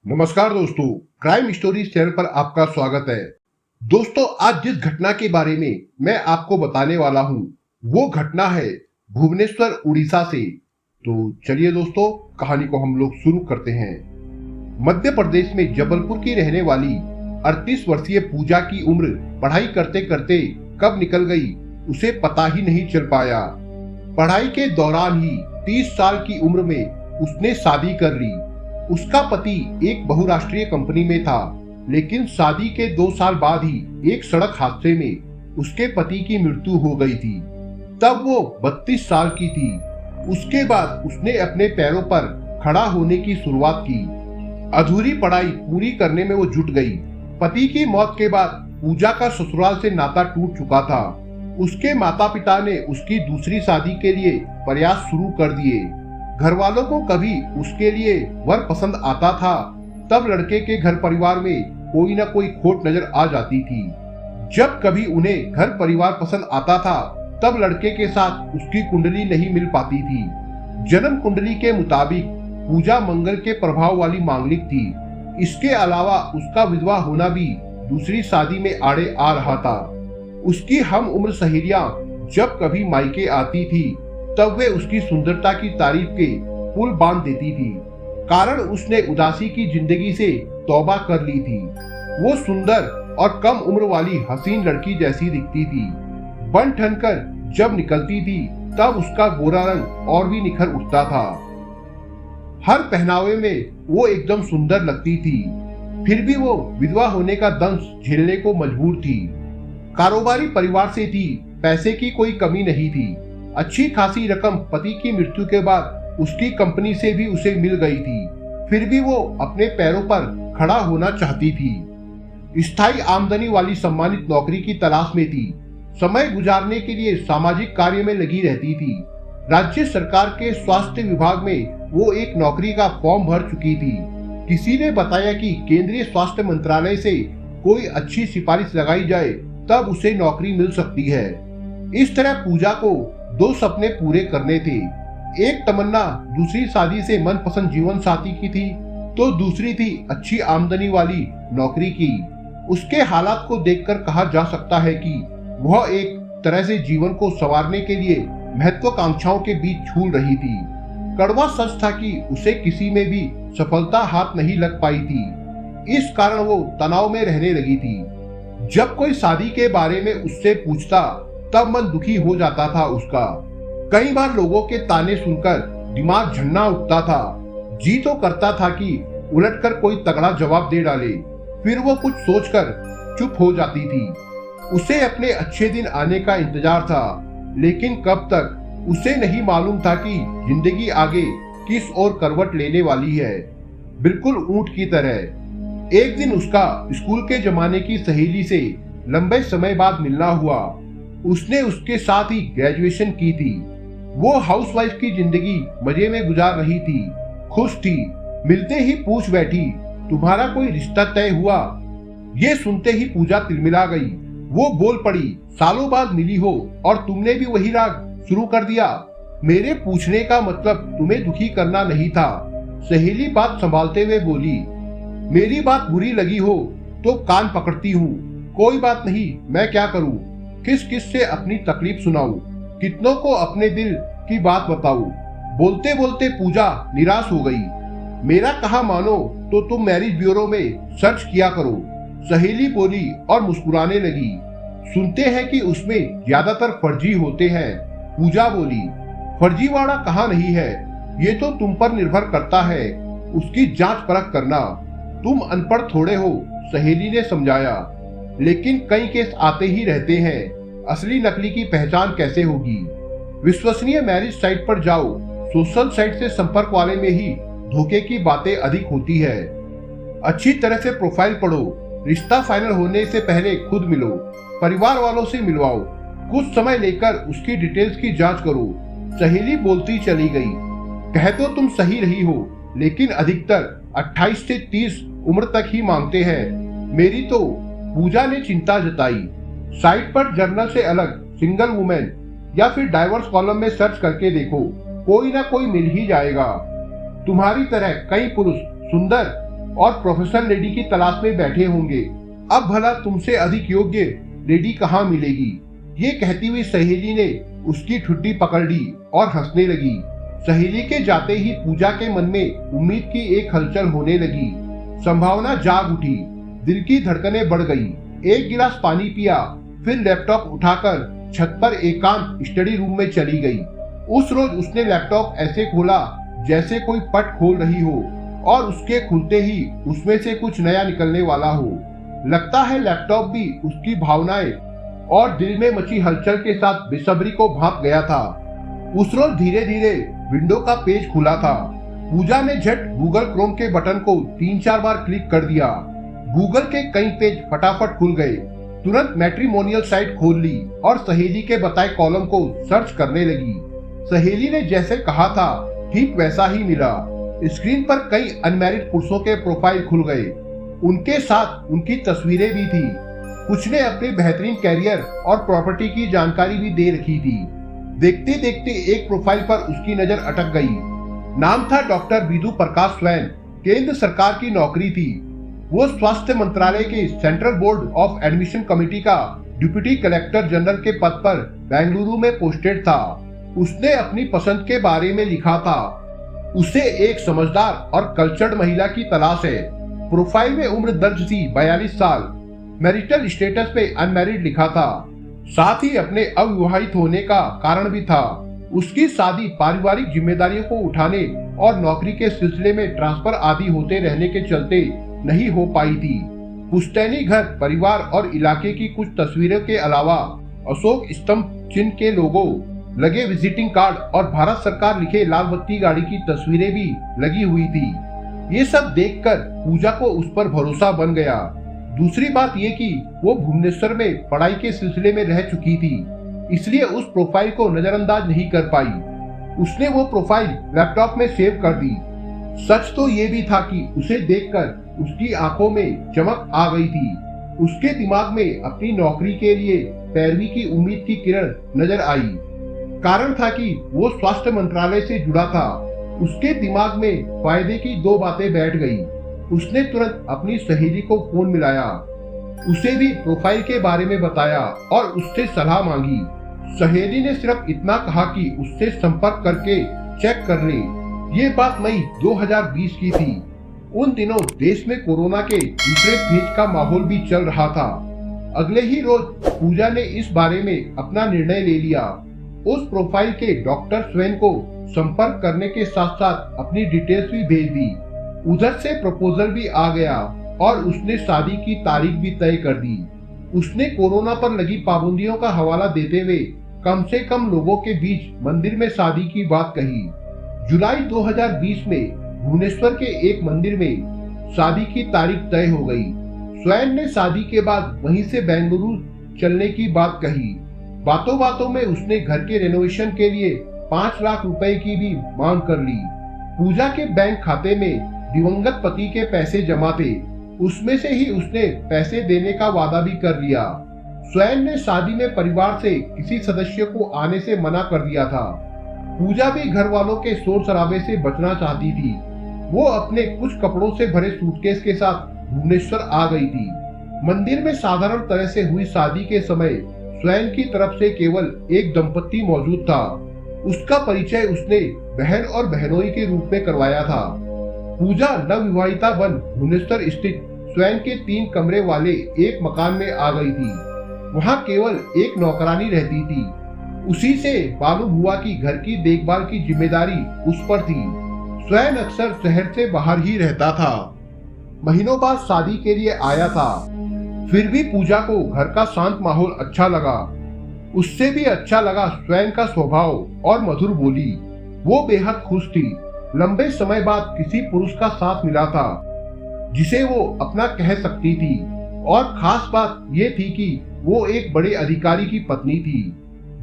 नमस्कार दोस्तों, crime stories channel पर आपका स्वागत है। दोस्तों, आज जिस घटना के बारे में मैं आपको बताने वाला हूं, वो घटना है भुवनेश्वर, उड़ीसा से। तो चलिए दोस्तों, कहानी को हम लोग शुरू करते हैं। मध्य प्रदेश में जबलपुर की रहने वाली 38 वर्षीय पूजा की उम्र पढ़ाई करते करते कब निकल गई, उसे पता ही नहीं चल पाया। पढ़ाई के दौरान ही 30 साल की उम्र में उसने शादी कर ली। उसका पति एक बहुराष्ट्रीय कंपनी में था, लेकिन शादी के 2 साल बाद ही एक सड़क हादसे में उसके पति की मृत्यु हो गई थी। तब वो 32 साल की थी। उसके बाद उसने अपने पैरों पर खड़ा होने की शुरुआत की। अधूरी पढ़ाई पूरी करने में वो जुट गई। पति की मौत के बाद पूजा का ससुराल से नाता टूट चुका था। उसके माता पिता ने उसकी दूसरी शादी के लिए प्रयास शुरू कर दिए। घर वालों को कभी उसके लिए वर पसंद आता था, तब लड़के के घर परिवार में कोई ना कोई खोट नजर आ जाती थी। जब कभी उन्हें घर परिवार पसंद आता था, तब लड़के के साथ उसकी कुंडली नहीं मिल पाती थी। जन्म कुंडली के मुताबिक पूजा मंगल के प्रभाव वाली मांगलिक थी। इसके अलावा उसका विधवा होना भी दूसरी शादी में आड़े आ रहा था। उसकी हम उम्र सहेलियां जब कभी मायके आती थी, तब वे उसकी सुंदरता की तारीफ के पुल बांध देती थी, कारण उसने उदासी की जिंदगी से तौबा कर ली थी। वो सुंदर और कम उम्र वाली हसीन लड़की जैसी दिखती थी। बन ठनकर जब निकलती थी, तब उसका गोरा रंग और भी निखर उठता था। हर पहनावे में वो एकदम सुंदर लगती थी। फिर भी वो विधवा होने का दंश झेलने को मजबूर थी। कारोबारी परिवार से थी, पैसे की कोई कमी नहीं थी। अच्छी खासी रकम पति की मृत्यु के बाद उसकी कंपनी से भी उसे मिल गई थी। फिर भी वो अपने पैरों पर खड़ा होना चाहती थी। स्थायी आमदनी वाली सम्मानित नौकरी की तलाश में थी। समय गुजारने के लिए सामाजिक कार्य में लगी रहती थी। राज्य सरकार के स्वास्थ्य विभाग में वो एक नौकरी का फॉर्म भर चुकी थी। किसी ने बताया कि केंद्रीय स्वास्थ्य मंत्रालय से कोई अच्छी सिफारिश लगाई जाए, तब उसे नौकरी मिल सकती है। इस तरह पूजा को 2 सपने पूरे करने थे। एक तमन्ना दूसरी शादी से मनपसंद जीवन साथी की थी, तो दूसरी थी अच्छी आमदनी वाली नौकरी की। उसके हालात को देखकर कहा जा सकता है कि वह एक तरह से जीवन को संवारने के लिए महत्वाकांक्षाओं के बीच झूल रही थी। कड़वा सच था कि उसे किसी में भी सफलता हाथ नहीं लग पाई थी। इस कारण वो तनाव में रहने लगी थी। जब कोई शादी के बारे में उससे पूछता, तब मन दुखी हो जाता था उसका। कई बार लोगों के ताने सुनकर दिमाग झन्ना उठता था। जी तो करता था कि उलटकर कोई तगड़ा जवाब दे डाले। फिर वो कुछ सोचकर चुप हो जाती थी। उसे अपने अच्छे दिन आने का इंतजार था, लेकिन कब तक, उसे नहीं मालूम था कि जिंदगी आगे किस ओर करवट लेने वाली है, बिल्कुल ऊंट की तरह। एक दिन उसका स्कूल के जमाने की सहेली से लंबे समय बाद मिलना हुआ। उसने उसके साथ ही ग्रेजुएशन की थी। वो हाउसवाइफ की जिंदगी मजे में गुजार रही थी, खुश थी। मिलते ही पूछ बैठी, तुम्हारा कोई रिश्ता तय हुआ? ये सुनते ही पूजा तिलमिला गई। वो बोल पड़ी, सालों बाद मिली हो और तुमने भी वही राग शुरू कर दिया। मेरे पूछने का मतलब तुम्हें दुखी करना नहीं था। सहेली बात संभालते हुए बोली, मेरी बात बुरी लगी हो तो कान पकड़ती हूँ। कोई बात नहीं, मैं क्या करूँ? किस किस से अपनी तकलीफ सुनाऊं? कितनों को अपने दिल की बात बताऊं? बोलते बोलते पूजा निराश हो गई। मेरा कहा मानो तो तुम मैरिज ब्यूरो में सर्च किया करो, सहेली बोली और मुस्कुराने लगी। सुनते हैं कि उसमें ज्यादातर फर्जी होते हैं। पूजा बोली, फर्जीवाड़ा कहाँ नहीं है, ये तो तुम पर निर्भर करता है। उसकी जांच परख करना। तुम अनपढ़ थोड़े हो, सहेली ने समझाया। लेकिन कई केस आते ही रहते हैं, असली नकली की पहचान कैसे होगी? विश्वसनीय मैरिज साइट पर जाओ। सोशल साइट से संपर्क वाले में ही धोखे की बातें अधिक होती है। अच्छी तरह से प्रोफाइल पढ़ो। रिश्ता फाइनल होने से पहले खुद मिलो, परिवार वालों से मिलवाओ। कुछ समय लेकर उसकी डिटेल्स की जांच करो। सहेली बोलती चली गई, कह तो तुम सही रही हो, लेकिन अधिकतर 28 से 30 उम्र तक ही मांगते हैं। मेरी तो, पूजा ने चिंता जताई। साइट पर जर्नल से अलग सिंगल वुमेन या फिर डाइवर्स कॉलम में सर्च करके देखो, कोई ना कोई मिल ही जाएगा। तुम्हारी तरह कई पुरुष सुंदर और प्रोफेशनल लेडी की तलाश में बैठे होंगे। अब भला तुमसे अधिक योग्य लेडी कहाँ मिलेगी। ये कहती हुई सहेली ने उसकी ठुड्डी पकड़ ली और हंसने लगी। सहेली के जाते ही पूजा के मन में उम्मीद की एक हलचल होने लगी। संभावना जाग उठी, दिल की धड़कनें बढ़ गई। एक गिलास पानी पिया, फिर लैपटॉप उठाकर छत पर एकांत स्टडी रूम में चली गई। उस रोज उसने लैपटॉप ऐसे खोला जैसे कोई पट खोल रही हो और उसके खुलते ही उसमें से कुछ नया निकलने वाला हो। लगता है लैपटॉप भी उसकी भावनाएं और दिल में मची हलचल के साथ बेसब्री को भांप गया था। उस रोज धीरे धीरे विंडो का पेज खुला था। पूजा ने झट गूगल क्रोम के बटन को 3-4 बार क्लिक कर दिया। गूगल के कई पेज फटाफट खुल गए। तुरंत मैट्रिमोनियल साइट खोल ली और सहेली के बताए कॉलम को सर्च करने लगी। सहेली ने जैसे कहा था ठीक वैसा ही मिला। स्क्रीन पर कई अनमैरिड पुरुषों के प्रोफाइल खुल गए। उनके साथ उनकी तस्वीरें भी थी। कुछ ने अपने बेहतरीन कैरियर और प्रॉपर्टी की जानकारी भी दे रखी थी। देखते देखते एक प्रोफाइल पर उसकी नजर अटक गई। नाम था डॉक्टर विधु प्रकाश स्वैन। केंद्र सरकार की नौकरी थी। वो स्वास्थ्य मंत्रालय के central board of admission committee का डिप्टी कलेक्टर जनरल के पद पर बेंगलुरु में पोस्टेड था। उसने अपनी पसंद के बारे में लिखा था, उसे एक समझदार और कल्चर्ड महिला की तलाश है। प्रोफाइल में उम्र दर्ज थी 42 साल। मैरिटल स्टेटस पे अनमैरिड लिखा था। साथ ही अपने अविवाहित होने का कारण भी था। उसकी शादी पारिवारिक जिम्मेदारियों को उठाने और नौकरी के सिलसिले में ट्रांसफर आदि होते रहने के चलते नहीं हो पाई थी। पुश्तैनी घर, परिवार और इलाके की कुछ तस्वीरों के अलावा अशोक स्तंभ चिन्ह के लोगो लगे विजिटिंग कार्ड और भारत सरकार लिखे लाल बत्ती गाड़ी की तस्वीरें भी लगी हुई थी। ये सब देखकर पूजा को उस पर भरोसा बन गया। दूसरी बात ये कि वो भुवनेश्वर में पढ़ाई के सिलसिले में रह चुकी थी, इसलिए उस प्रोफाइल को नजरअंदाज नहीं कर पाई। उसने वो प्रोफाइल लैपटॉप में सेव कर दी। सच तो ये भी था कि उसे देखकर उसकी आंखों में चमक आ गई थी। उसके दिमाग में अपनी नौकरी के लिए पैरवी की उम्मीद की किरण नजर आई। कारण था कि वो स्वास्थ्य मंत्रालय से जुड़ा था। उसके दिमाग में फायदे की 2 बातें बैठ गई। उसने तुरंत अपनी सहेली को फोन मिलाया, उसे भी प्रोफाइल के बारे में बताया और उससे सलाह मांगी। सहेली ने सिर्फ इतना कहा कि उससे संपर्क करके चेक कर ले। ये बात मई 2020 की थी। उन दिनों देश में कोरोना के दूसरे फेज का माहौल भी चल रहा था। अगले ही रोज पूजा ने इस बारे में अपना निर्णय ले लिया। उस प्रोफाइल के डॉक्टर स्वैन को संपर्क करने के साथ साथ अपनी डिटेल्स भी भेज दी। उधर से प्रपोजल भी आ गया और उसने शादी की तारीख भी तय कर दी। उसने कोरोना पर लगी पाबंदियों का हवाला देते हुए कम से कम लोगों के बीच मंदिर में शादी की बात कही। जुलाई 2020 में भुवनेश्वर के एक मंदिर में शादी की तारीख तय हो गई। स्वैन ने शादी के बाद वहीं से बेंगलुरु चलने की बात कही। बातों बातों में उसने घर के रेनोवेशन के लिए 5 लाख रुपए की भी मांग कर ली। पूजा के बैंक खाते में दिवंगत पति के पैसे जमा थे, उसमें से ही उसने पैसे देने का वादा भी कर लिया। स्वैन ने शादी में परिवार से किसी सदस्य को आने से मना कर दिया था। पूजा भी घर वालों के शोर शराबे से बचना चाहती थी। वो अपने कुछ कपड़ों से भरे सूटकेस के साथ भुवनेश्वर आ गई थी। मंदिर में साधारण तरह से हुई शादी के समय स्वैन की तरफ से केवल एक दंपति मौजूद था। उसका परिचय उसने बहन और बहनोई के रूप में करवाया था। पूजा नवविवाहिता बन भुवनेश्वर स्थित स्वैन के 3 कमरे वाले एक मकान में आ गई थी। वहाँ केवल एक नौकरानी रहती थी। उसी से मालूम हुआ कि घर की देखभाल की जिम्मेदारी उस पर थी। स्वैन अक्सर शहर से बाहर ही रहता था। महीनों बाद शादी के लिए आया था। फिर भी पूजा को घर का शांत माहौल अच्छा लगा। उससे भी अच्छा लगा स्वैन का स्वभाव और मधुर बोली। वो बेहद खुश थी। लंबे समय बाद किसी पुरुष का साथ मिला था जिसे वो अपना कह सकती थी। और खास बात ये थी कि वो एक बड़े अधिकारी की पत्नी थी।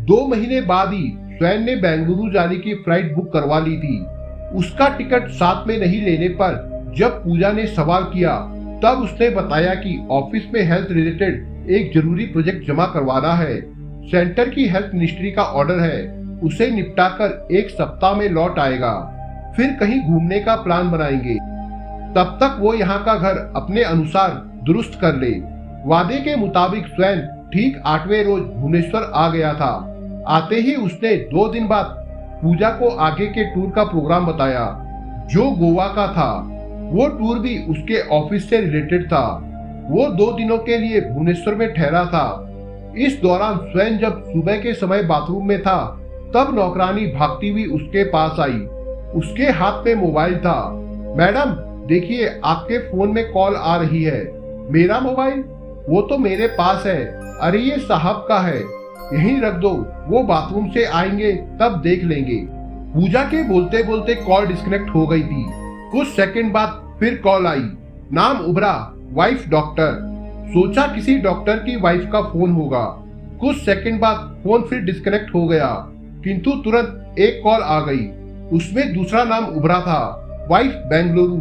2 महीने बाद ही स्वैन ने बेंगलुरु जाने की फ्लाइट बुक करवा ली थी। उसका टिकट साथ में नहीं लेने पर जब पूजा ने सवाल किया तब उसने बताया कि ऑफिस में हेल्थ रिलेटेड एक जरूरी प्रोजेक्ट जमा करवाना है। सेंटर की हेल्थ मिनिस्ट्री का ऑर्डर है, उसे निपटाकर 1 सप्ताह में लौट आएगा। फिर कहीं घूमने का प्लान बनाएंगे। तब तक वो यहाँ का घर अपने अनुसार दुरुस्त कर ले। वादे के मुताबिक स्वयं ठीक 8वें रोज भुवनेश्वर आ गया था। आते ही उसने 2 दिन बाद पूजा को आगे के टूर का प्रोग्राम बताया, जो गोवा का था। वो टूर भी उसके ऑफिस से रिलेटेड था। वो 2 दिनों के लिए भुवनेश्वर में ठहरा था। इस दौरान स्वयं जब सुबह के समय बाथरूम में था, तब नौकरानी भागती हुई उसके पास आई। उसके हाथ में मोबाइल था। मैडम देखिए, आपके फोन में कॉल आ रही है। मेरा मोबाइल? वो तो मेरे पास है। अरे ये साहब का है, यहीं रख दो, वो बाथरूम से आएंगे तब देख लेंगे। पूजा के बोलते बोलते कॉल डिस्कनेक्ट हो गई थी। कुछ सेकंड बाद फिर कॉल आई। नाम उभरा, वाइफ डॉक्टर। सोचा किसी डॉक्टर की वाइफ का फोन होगा। कुछ सेकंड बाद फोन फिर डिस्कनेक्ट हो गया, किंतु तुरंत एक कॉल आ गई। उसमें दूसरा नाम उभरा था, वाइफ बेंगलुरु।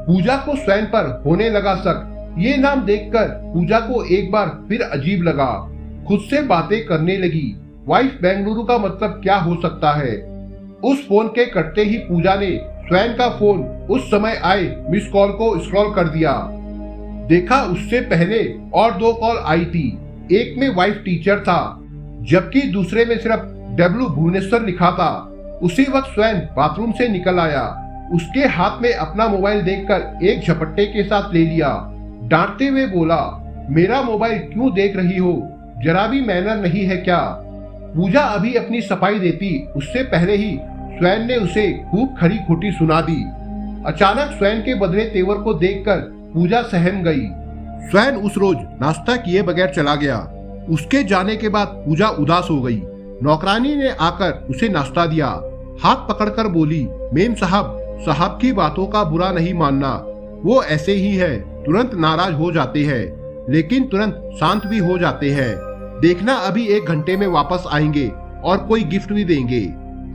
पूजा को स्वयं पर होने लगा शक। ये नाम देखकर पूजा को एक बार फिर अजीब लगा। खुद से बातें करने लगी। वाइफ बेंगलुरु का मतलब क्या हो सकता है? उस फोन के कटते ही पूजा ने स्वयं का फोन उस समय आए मिस कॉल को स्क्रॉल कर दिया। देखा उससे पहले और 2 कॉल आई थी। एक में वाइफ टीचर था, जबकि दूसरे में सिर्फ डब्ल्यू भुवनेश्वर लिखा था। उसी वक्त स्वयं बाथरूम से निकल आया। उसके हाथ में अपना मोबाइल देखकर एक झपट्टे के साथ ले लिया। डांटते हुए बोला, मेरा मोबाइल क्यों देख रही हो? जरा भी मैनर नहीं है क्या? पूजा अभी अपनी सफाई देती उससे पहले ही स्वयं ने उसे खूब खरी खोटी सुना दी। अचानक स्वयं के बदले तेवर को देखकर पूजा सहम गई। स्वयं उस रोज नाश्ता किए बगैर चला गया। उसके जाने के बाद पूजा उदास हो गई। नौकरानी ने आकर उसे नाश्ता दिया। हाथ पकड़कर बोली, मेम साहब की बातों का बुरा नहीं मानना। वो ऐसे ही है, तुरंत नाराज हो जाते हैं, लेकिन तुरंत शांत भी हो जाते हैं। देखना अभी 1 घंटे में वापस आएंगे और कोई गिफ्ट भी देंगे।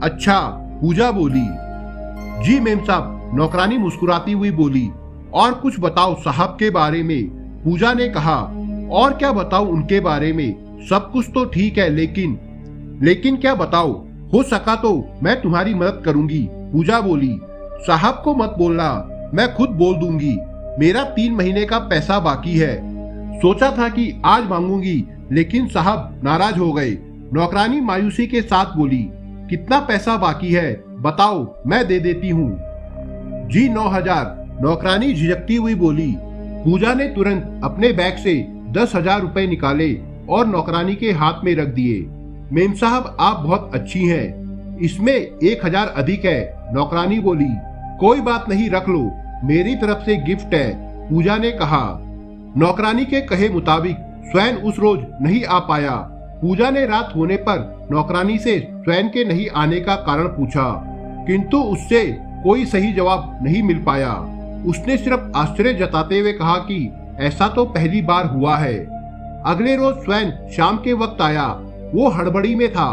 अच्छा, पूजा बोली। जी मेम साहब, नौकरानी मुस्कुराती हुई बोली। और कुछ बताओ साहब के बारे में। पूजा ने कहा, और क्या बताऊं उनके बारे में? सब कुछ तो ठीक है, लेकिन क्या बताओ? हो सका तो मैं तुम्हारी मदद करूंगी। पूजा बोली। साहब को मत बोलना, मैं खुद बोल दूंगी। मेरा 3 महीने का पैसा बाकी है। सोचा था कि आज मांगूंगी, लेकिन साहब नाराज हो गए। नौकरानी मायूसी के साथ बोली, कितना पैसा बाकी है बताओ, मैं दे देती हूँ। जी 9,000, नौकरानी झिझकती हुई बोली। पूजा ने तुरंत अपने बैग से 10,000 रुपए निकाले और नौकरानी के हाथ में रख दिए। मेम साहब आप बहुत अच्छी हैं, इसमें 1,000 अधिक है। नौकरानी बोली, कोई बात नहीं, रख लो, मेरी तरफ से गिफ्ट है। पूजा ने कहा। नौकरानी के कहे मुताबिक स्वयं उस रोज नहीं आ पाया। पूजा ने रात होने पर नौकरानी से स्वयं के नहीं आने का कारण पूछा, किंतु उससे कोई सही जवाब नहीं मिल पाया। उसने सिर्फ आश्चर्य जताते हुए कहा कि ऐसा तो पहली बार हुआ है। अगले रोज स्वयं शाम के वक्त आया। वो हड़बड़ी में था।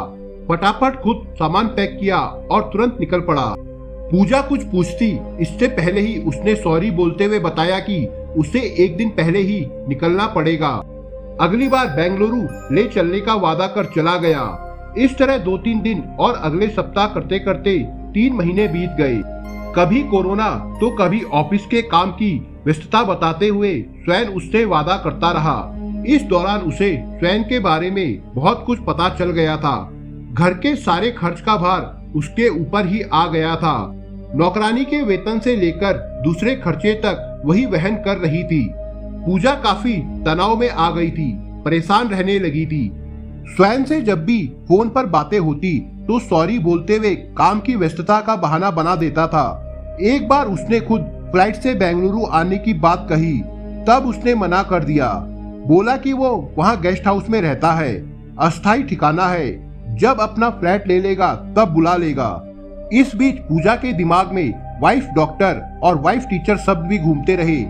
फटाफट खुद सामान पैक किया और तुरंत निकल पड़ा। पूजा कुछ पूछती इससे पहले ही उसने सॉरी बोलते हुए बताया कि उसे 1 दिन पहले ही निकलना पड़ेगा। अगली बार बेंगलुरु ले चलने का वादा कर चला गया। इस तरह 2-3 दिन और अगले सप्ताह करते करते 3 महीने बीत गए। कभी कोरोना तो कभी ऑफिस के काम की व्यस्तता बताते हुए स्वयं उससे वादा करता रहा। इस दौरान उसे स्वयं के बारे में बहुत कुछ पता चल गया था। घर के सारे खर्च का भार उसके ऊपर ही आ गया था। नौकरानी के वेतन से लेकर दूसरे खर्चे तक वही वहन कर रही थी। पूजा काफी तनाव में आ गई थी, परेशान रहने लगी थी। स्वयं से जब भी फोन पर बातें होती तो सॉरी बोलते हुए काम की व्यस्तता का बहाना बना देता था। एक बार उसने खुद फ्लाइट से बेंगलुरु आने की बात कही, तब उसने मना कर दिया। बोला कि वो वहाँ गेस्ट हाउस में रहता है, अस्थायी ठिकाना है, जब अपना फ्लैट ले लेगा तब बुला लेगा। इस बीच पूजा के दिमाग में वाइफ डॉक्टर और वाइफ टीचर शब्द भी घूमते रहे।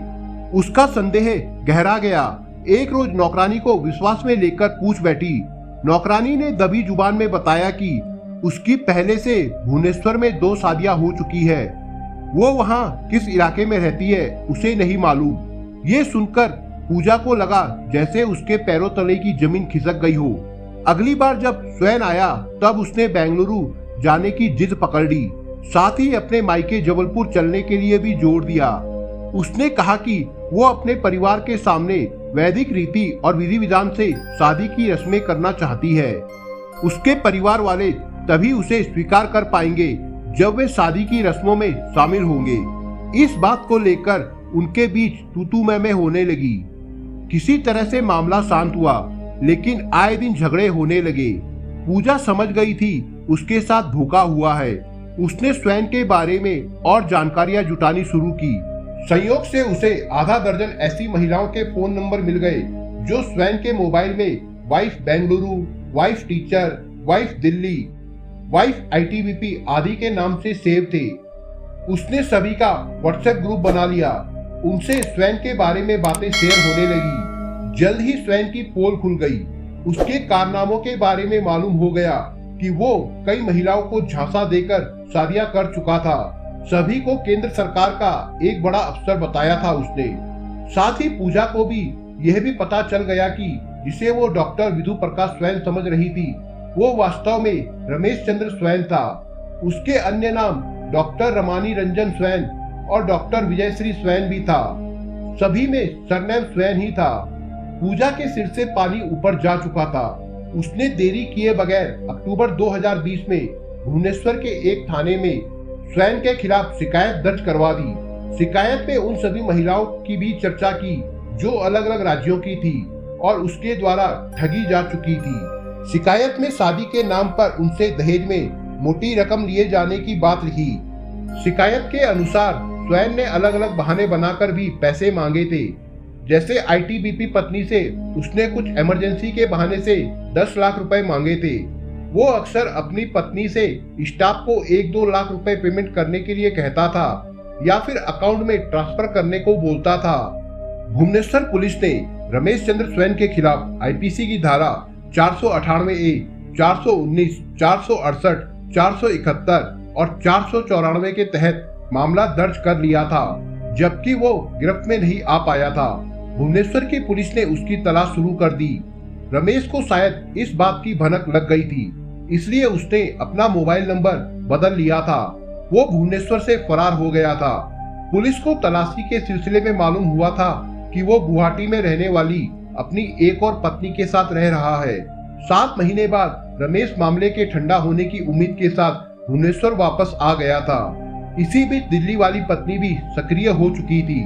उसका संदेह गहरा गया। एक रोज नौकरानी को विश्वास में लेकर पूछ बैठी। नौकरानी ने दबी जुबान में बताया कि उसकी पहले से भुवनेश्वर में 2 शादियां हो चुकी है। वो वहाँ किस इलाके में रहती है उसे नहीं मालूम। ये सुनकर पूजा को लगा जैसे उसके पैरों तले की जमीन खिसक गई हो। अगली बार जब स्वयं आया तब उसने बेंगलुरु जाने की जिद पकड़ ली। साथ ही अपने मायके जबलपुर चलने के लिए भी जोर दिया। उसने कहा कि वो अपने परिवार के सामने वैदिक रीति और विधि विधान से शादी की रस्में करना चाहती है। उसके परिवार वाले तभी उसे स्वीकार कर पाएंगे जब वे शादी की रस्मों में शामिल होंगे। इस बात को लेकर उनके बीच तू मैं होने लगी। किसी तरह से मामला शांत हुआ, लेकिन आए दिन झगड़े होने लगे। पूजा समझ गई थी उसके साथ धोखा हुआ है। उसने स्वयं के बारे में और जानकारियां जुटानी शुरू की। संयोग से उसे आधा दर्जन ऐसी महिलाओं के फोन नंबर मिल गए जो स्वयं के मोबाइल में wife Bengaluru, wife teacher, wife Delhi, wife ITBP आदि के नाम से सेव थे। उसने सभी का व्हाट्सएप ग्रुप बना लिया। उनसे स्वयं के बारे में बातें शेयर होने लगी। जल्द ही स्वयं की पोल खुल गई। उसके कारनामों के बारे में मालूम हो गया कि वो कई महिलाओं को झांसा देकर शादियां कर चुका था। सभी को केंद्र सरकार का एक बड़ा अफसर बताया था उसने। साथ ही पूजा को भी यह भी पता चल गया कि जिसे वो डॉक्टर विधु प्रकाश स्वयं समझ रही थी, वो वास्तव में रमेश चंद्र स्वयं था। उसके अन्य नाम डॉक्टर रमानी रंजन स्वयं और डॉक्टर विजयश्री स्वयं भी था। सभी में सरनेम स्वयं ही था। पूजा के सिर से पानी ऊपर जा चुका था। उसने देरी किए बगैर अक्टूबर 2020 में भुवनेश्वर के एक थाने में स्वयं के खिलाफ शिकायत दर्ज करवा दी। शिकायत में उन सभी महिलाओं की भी चर्चा की जो अलग अलग राज्यों की थी और उसके द्वारा ठगी जा चुकी थी। शिकायत में शादी के नाम पर उनसे दहेज में मोटी रकम लिए जाने की बात लिखी। शिकायत के अनुसार स्वयं ने अलग अलग बहाने बनाकर भी पैसे मांगे थे। जैसे आईटीबीपी पत्नी से उसने कुछ इमरजेंसी के बहाने से 10 लाख रुपए मांगे थे। वो अक्सर अपनी पत्नी से स्टाफ को 1-2 लाख रुपए पेमेंट करने के लिए कहता था या फिर अकाउंट में ट्रांसफर करने को बोलता था। भुवनेश्वर पुलिस ने रमेश चंद्र स्वयं के खिलाफ आईपीसी की धारा 498A, 419, 468, 471 और 494 के तहत मामला दर्ज कर लिया था, जबकि वो गिरफ्त में नहीं आ पाया था। भुवनेश्वर की पुलिस ने उसकी तलाश शुरू कर दी। रमेश को शायद इस बात की भनक लग गई थी, इसलिए उसने अपना मोबाइल नंबर बदल लिया था। वो भुवनेश्वर से फरार हो गया था। पुलिस को तलाशी के सिलसिले में मालूम हुआ था कि वो गुवाहाटी में रहने वाली अपनी एक और पत्नी के साथ रह रहा है। 7 महीने बाद रमेश मामले के ठंडा होने की उम्मीद के साथ भुवनेश्वर वापस आ गया था। इसी बीच दिल्ली वाली पत्नी भी सक्रिय हो चुकी थी।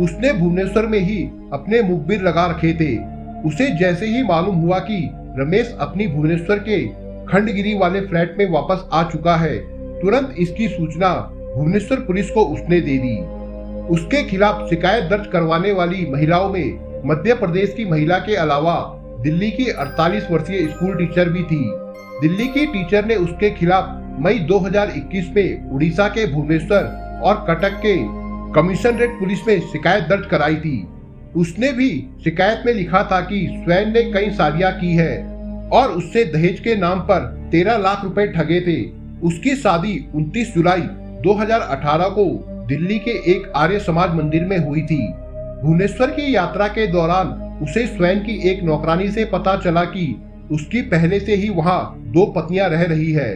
उसने भुवनेश्वर में ही अपने मुखबिर लगा रखे थे। उसे जैसे ही मालूम हुआ कि रमेश अपनी भुवनेश्वर के खंडगिरी वाले फ्लैट में वापस आ चुका है, तुरंत इसकी सूचना भुवनेश्वर पुलिस को उसने दे दी। उसके खिलाफ शिकायत दर्ज करवाने वाली महिलाओं में मध्य प्रदेश की महिला के अलावा दिल्ली की 48 वर्षीय स्कूल टीचर भी थी। दिल्ली की टीचर ने उसके खिलाफ मई 2021 में उड़ीसा के भुवनेश्वर और कटक के कमिश्नरेट पुलिस में शिकायत दर्ज कराई थी। उसने भी शिकायत में लिखा था कि स्वयं ने कई शादियां की है और उससे दहेज के नाम पर 13 लाख रुपए ठगे थे। उसकी शादी 29 जुलाई 2018 को दिल्ली के एक आर्य समाज मंदिर में हुई थी। भुवनेश्वर की यात्रा के दौरान उसे स्वयं की एक नौकरानी से पता चला कि उसकी पहले से ही वहां 2 पत्नियां रह रही है।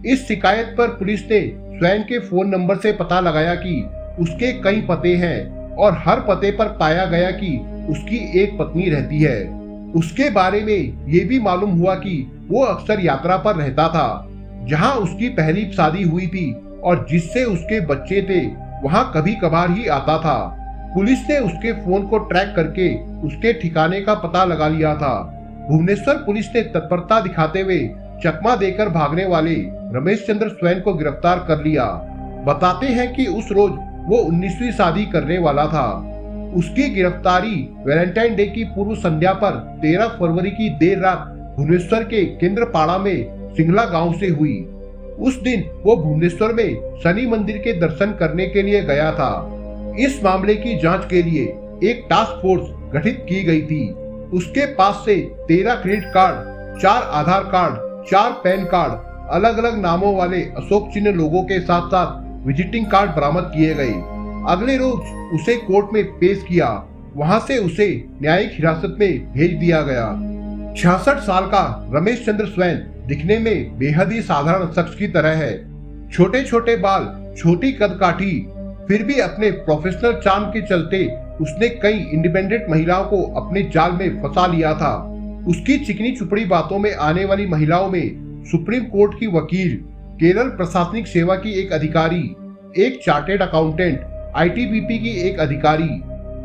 इस शिकायत पर पुलिस ने स्वयं के फोन नंबर से पता लगाया कि उसके कई पते हैं और हर पते पर पाया गया कि उसकी एक पत्नी रहती है। उसके बारे में ये भी मालूम हुआ कि वो अक्सर यात्रा पर रहता था, जहां उसकी पहली शादी हुई थी और जिससे उसके बच्चे थे वहां कभी कभार ही आता था। पुलिस ने उसके फोन को ट्रैक करके उसके ठिकाने का पता लगा लिया था। भुवनेश्वर पुलिस ने तत्परता दिखाते हुए चकमा देकर भागने वाले रमेश चंद्र स्वयं को गिरफ्तार कर लिया। बताते हैं कि उस रोज वो 19वीं शादी करने वाला था। उसकी गिरफ्तारी वैलेंटाइन डे की पूर्व संध्या पर 13 फरवरी की देर रात भुवनेश्वर के केंद्रपाड़ा में सिंगला गांव से हुई। उस दिन वो भुवनेश्वर में शनि मंदिर के दर्शन करने के लिए गया था। इस मामले की जांच के लिए एक टास्क फोर्स गठित की गई थी। उसके पास से 13 क्रेडिट कार्ड, 4 आधार कार्ड, 4 पैन कार्ड, अलग अलग नामों वाले अशोक चिन्ह लोगों के साथ साथ विजिटिंग कार्ड बरामद किए गए। अगले रोज उसे कोर्ट में पेश किया। वहां से उसे न्यायिक हिरासत में भेज दिया गया। 66 साल का रमेश चंद्र स्वयं दिखने में बेहद ही साधारण शख्स की तरह है। छोटे छोटे बाल, छोटी कदकाठी, फिर भी अपने प्रोफेशनल चार्म के चलते उसने कई इंडिपेंडेंट महिलाओं को अपने जाल में फंसा लिया था। उसकी चिकनी चुपड़ी बातों में आने वाली महिलाओं में सुप्रीम कोर्ट की वकील, केरल प्रशासनिक सेवा की एक अधिकारी, एक चार्टेड अकाउंटेंट, आईटीबीपी की एक अधिकारी,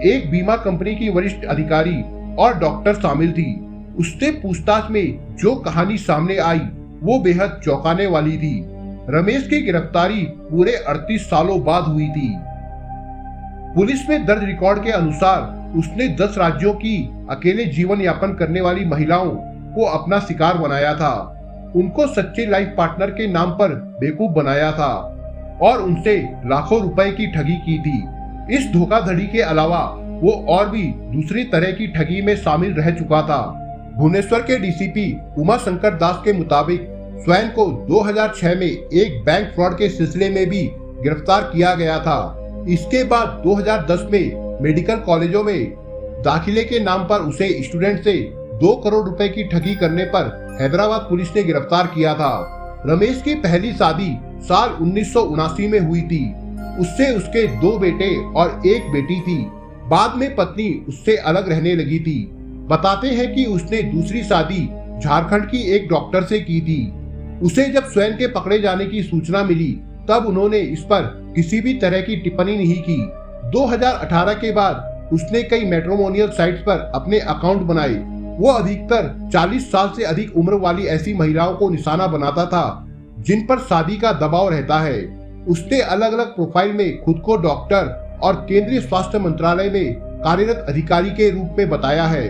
एक बीमा कंपनी की वरिष्ठ अधिकारी और डॉक्टर शामिल थी। उससे पूछताछ में जो कहानी सामने आई वो बेहद चौंकाने वाली थी। रमेश की गिरफ्तारी पूरे 38 सालों बाद हुई थी। पुलिस में दर्ज रिकॉर्ड के अनुसार उसने 10 राज्यों की अकेले जीवन यापन करने वाली महिलाओं को अपना शिकार बनाया था। उनको सच्चे लाइफ पार्टनर के नाम पर बेवकूफ बनाया था और उनसे लाखों रुपए की ठगी की थी। इस धोखाधड़ी के अलावा वो और भी दूसरी तरह की ठगी में शामिल रह चुका था। भुवनेश्वर के डीसीपी उमा शंकर दास के मुताबिक स्वैन को 2006 में एक बैंक फ्रॉड के सिलसिले में भी गिरफ्तार किया गया था। इसके बाद 2010 में मेडिकल कॉलेजों में दाखिले के नाम पर उसे स्टूडेंट से 2 करोड़ रुपए की ठगी करने पर हैदराबाद पुलिस ने गिरफ्तार किया था। रमेश की पहली शादी साल 1979 में हुई थी। उससे उसके 2 बेटे और एक बेटी थी। बाद में पत्नी उससे अलग रहने लगी थी। बताते हैं कि उसने दूसरी शादी झारखंड की एक डॉक्टर से की थी। उसे जब स्वैन के पकड़े जाने की सूचना मिली तब उन्होंने इस पर किसी भी तरह की टिप्पणी नहीं की। 2018 के बाद उसने कई मैट्रिमोनियल साइट्स पर अपने अकाउंट बनाए। वो अधिकतर 40 साल से अधिक उम्र वाली ऐसी महिलाओं को निशाना बनाता था जिन पर शादी का दबाव रहता है। उसने अलग अलग प्रोफाइल में खुद को डॉक्टर और केंद्रीय स्वास्थ्य मंत्रालय में कार्यरत अधिकारी के रूप में बताया है।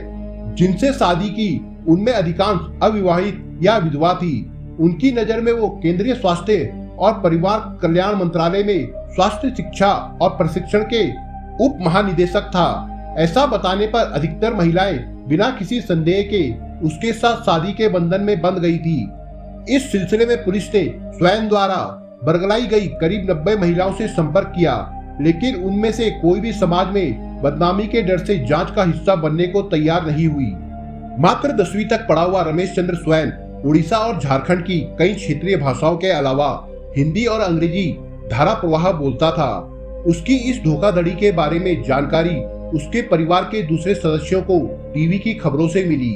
जिनसे शादी की उनमें अधिकांश अविवाहित या विधवा थी। उनकी नजर में वो केंद्रीय स्वास्थ्य और परिवार कल्याण मंत्रालय में स्वास्थ्य शिक्षा और प्रशिक्षण के उप महानिदेशक था। ऐसा बताने पर अधिकतर महिलाएं बिना किसी संदेह के उसके साथ शादी के बंधन में बंध गई थी। इस सिलसिले में पुलिस ने स्वैन द्वारा बरगलाई गई करीब 90 महिलाओं से संपर्क किया, लेकिन उनमें से कोई भी समाज में बदनामी के डर से जांच का हिस्सा बनने को तैयार नहीं हुई। मात्र 10वीं तक पढ़ा हुआ रमेश चंद्र स्वैन उड़ीसा और झारखंड की कई क्षेत्रीय भाषाओं के अलावा हिंदी और अंग्रेजी धारा प्रवाह बोलता था। उसकी इस धोखाधड़ी के बारे में जानकारी उसके परिवार के दूसरे सदस्यों को टीवी की खबरों से मिली।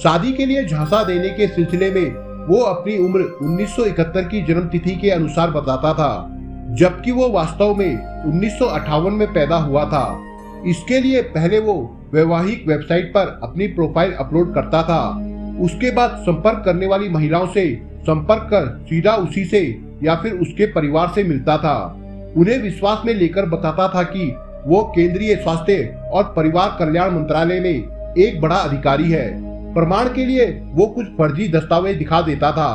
शादी के लिए झांसा देने के सिलसिले में वो अपनी उम्र 1971 की जन्म तिथि के अनुसार बताता था, जबकि वो वास्तव में 1958 में पैदा हुआ था। इसके लिए पहले वो वैवाहिक वेबसाइट पर अपनी प्रोफाइल अपलोड करता था। उसके बाद संपर्क करने वाली महिलाओं से संपर्क कर सीधा उसी से या फिर उसके परिवार से मिलता था। उन्हें विश्वास में लेकर बताता था कि वो केंद्रीय स्वास्थ्य और परिवार कल्याण मंत्रालय में एक बड़ा अधिकारी है। प्रमाण के लिए वो कुछ फर्जी दस्तावेज दिखा देता था।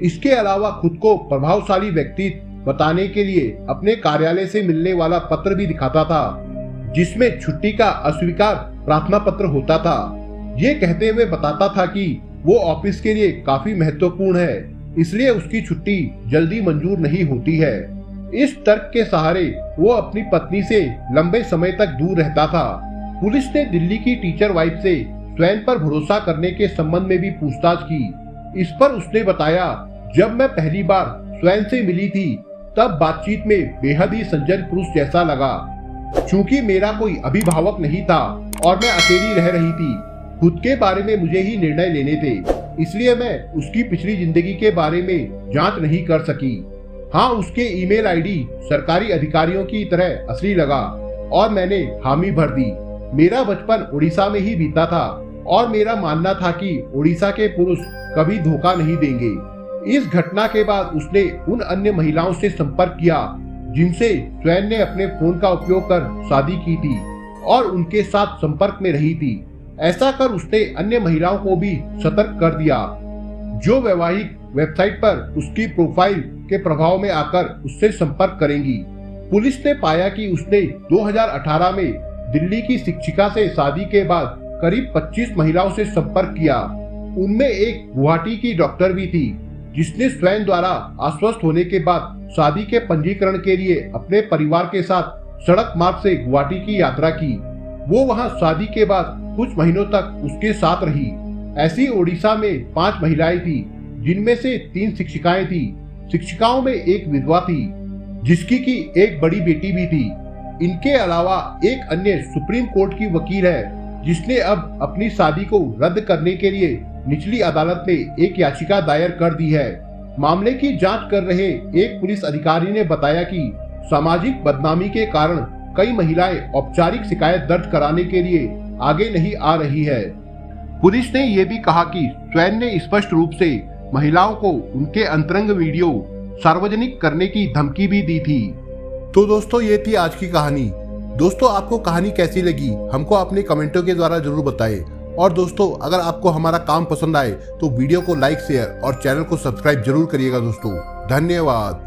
इसके अलावा खुद को प्रभावशाली व्यक्ति बताने के लिए अपने कार्यालय से मिलने वाला पत्र भी दिखाता था, जिसमें छुट्टी का अस्वीकार प्रार्थना पत्र होता था। ये कहते हुए बताता था कि वो ऑफिस के लिए काफी महत्वपूर्ण है, इसलिए उसकी छुट्टी जल्दी मंजूर नहीं होती है। इस तर्क के सहारे वो अपनी पत्नी से लंबे समय तक दूर रहता था। पुलिस ने दिल्ली की टीचर वाइफ से स्वैन पर भरोसा करने के संबंध में भी पूछताछ की। इस पर उसने बताया, जब मैं पहली बार स्वैन से मिली थी तब बातचीत में बेहद ही सज्जन पुरुष जैसा लगा। चूंकि मेरा कोई अभिभावक नहीं था और मैं अकेली रह रही थी, खुद के बारे में मुझे ही निर्णय लेने थे, इसलिए मैं उसकी पिछली जिंदगी के बारे में जांच नहीं कर सकी। हाँ, उसके ईमेल आईडी सरकारी अधिकारियों की तरह असली लगा और मैंने हामी भर दी। मेरा बचपन उड़ीसा में ही बीता था और मेरा मानना था कि उड़ीसा के पुरुष कभी धोखा नहीं देंगे। इस घटना के बाद उसने उन अन्य महिलाओं से संपर्क किया जिनसे स्वैन ने अपने फोन का उपयोग कर शादी की थी और उनके साथ संपर्क में रही थी। ऐसा कर उसने अन्य महिलाओं को भी सतर्क कर दिया जो वैवाहिक वेबसाइट पर उसकी प्रोफाइल के प्रभाव में आकर उससे संपर्क करेंगी। पुलिस ने पाया कि उसने 2018 में दिल्ली की शिक्षिका से शादी के बाद करीब 25 महिलाओं से संपर्क किया। उनमें एक गुवाहाटी की डॉक्टर भी थी जिसने स्वैन द्वारा आश्वस्त होने के बाद शादी के पंजीकरण के लिए अपने परिवार के साथ सड़क मार्ग से गुवाहाटी की यात्रा की। वो वहां शादी के बाद कुछ महीनों तक उसके साथ रही। ऐसी ओडिशा में 5 महिलाएं थी, जिनमें से 3 शिक्षिकाएं थी। शिक्षिकाओं में एक विधवा थी। जिसकी की एक बड़ी बेटी भी थी। इनके अलावा एक अन्य सुप्रीम कोर्ट की वकील है जिसने अब अपनी शादी को रद्द करने के लिए निचली अदालत में एक याचिका दायर कर दी है। मामले की जांच कर रहे एक पुलिस अधिकारी ने बताया कि सामाजिक बदनामी के कारण कई महिलाएं औपचारिक शिकायत दर्ज कराने के लिए आगे नहीं आ रही है। पुलिस ने यह भी कहा कि स्वयं ने स्पष्ट रूप से महिलाओं को उनके अंतरंग वीडियो सार्वजनिक करने की धमकी भी दी थी। तो दोस्तों ये थी आज की कहानी। दोस्तों आपको कहानी कैसी लगी हमको अपने कमेंटों के द्वारा जरूर बताएं। और दोस्तों अगर आपको हमारा काम पसंद आए तो वीडियो को लाइक शेयर और चैनल को सब्सक्राइब जरूर करिएगा दोस्तों। धन्यवाद।